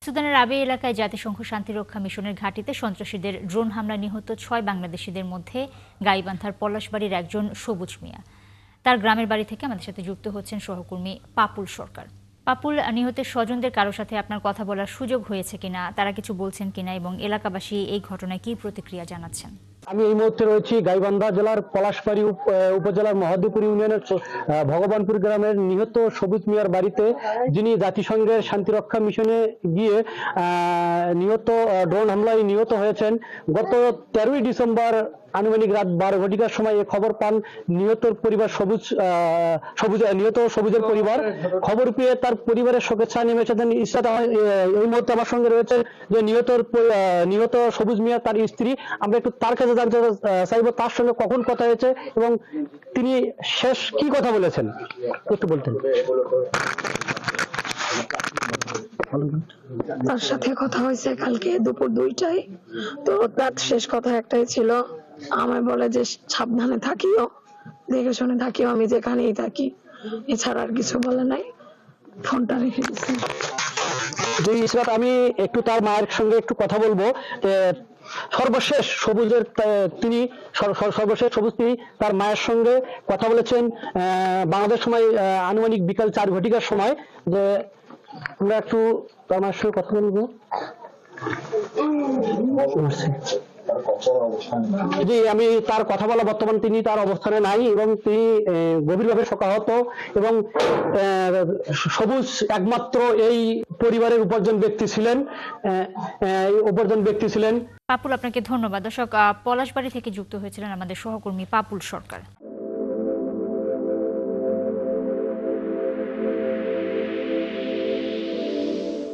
সুদানের আবে এলাকায় জাতিসংঘ শান্তিরক্ষা মিশনের ঘাঁটিতে সন্ত্রাসীদের ড্রোন হামলায় নিহত ৬ বাংলাদেশিদের মধ্যে গাইবান্ধার পলাশবাড়ির একজন সবুজ মিয়া। তার গ্রামের বাড়ি থেকে আমাদের সাথে যুক্ত হচ্ছেন সহকর্মী পাপুল সরকার। পাপুল, নিহতের স্বজনদের কারোর সাথে আপনার কথা বলার সুযোগ হয়েছে কিনা, তারা কিছু বলছেন কিনা এবং এলাকাবাসী এই ঘটনায় কি প্রতিক্রিয়া জানাচ্ছেন? আমি এই মুহূর্তে রয়েছি গাইবান্ধা জেলার পলাশবাড়ি উপজেলার মহাদেবপুর ইউনিয়নের ভগবানপুর গ্রামের নিহত সবুজ মিয়ার বাড়িতে, যিনি জাতিসংঘের শান্তিরক্ষা মিশনে গিয়ে নিহত ড্রোন হামলায় নিহত হয়েছেন। গত 13ই ডিসেম্বর আনুমানিক রাত 12 ঘটিকার সময় এই খবর পান নিহতর পরিবার নিহত সবুজের পরিবার। খবর পেয়ে তার পরিবারের শোকের ছায়া নেমে এসেছেন। এই মুহূর্তে আমার সঙ্গে রয়েছে যে নিহত সবুজ মিয়া, তার স্ত্রী। আমরা একটু তার কাছে জানতে চাইবো তার সঙ্গে কখন কথা হয়েছে এবং তিনি শেষ কি কথা বলেছেন, একটু বলতেন। তার সাথে কথা হয়েছে কালকে দুপুর 2টায়। তো তার শেষ কথা একটাই ছিল, আমায় বলে যে সাবধানে থাকিও, দেখে শুনে থাকিও, আমি যেখানেই থাকি। এছাড়া আর কিছু বলে নাই, ফোনটা রেখে দিচ্ছি। আমি একটু তার মায়ের সঙ্গে একটু কথা বলবো। সর্বশেষ সবুজ তিনি তার মায়ের সঙ্গে কথা বলেছেন বাংলাদেশ সময় আনুমানিক বিকাল 4 ঘটিকার সময়। যে আমরা একটু তার মায়ের সঙ্গে কথা বলবো। জি, আমি তার কথা বলা, বর্তমান তিনি তার অবস্থানে নাই এবং তিনি গভীরভাবে শোকাহত এবং সবুজ একমাত্র এই পরিবারের উপার্জন ব্যক্তি ছিলেন। পাপুল, আপনাকে ধন্যবাদ। দর্শক, পলাশবাড়ি থেকে যুক্ত হয়েছিলেন আমাদের সহকর্মী পাপুল সরকার।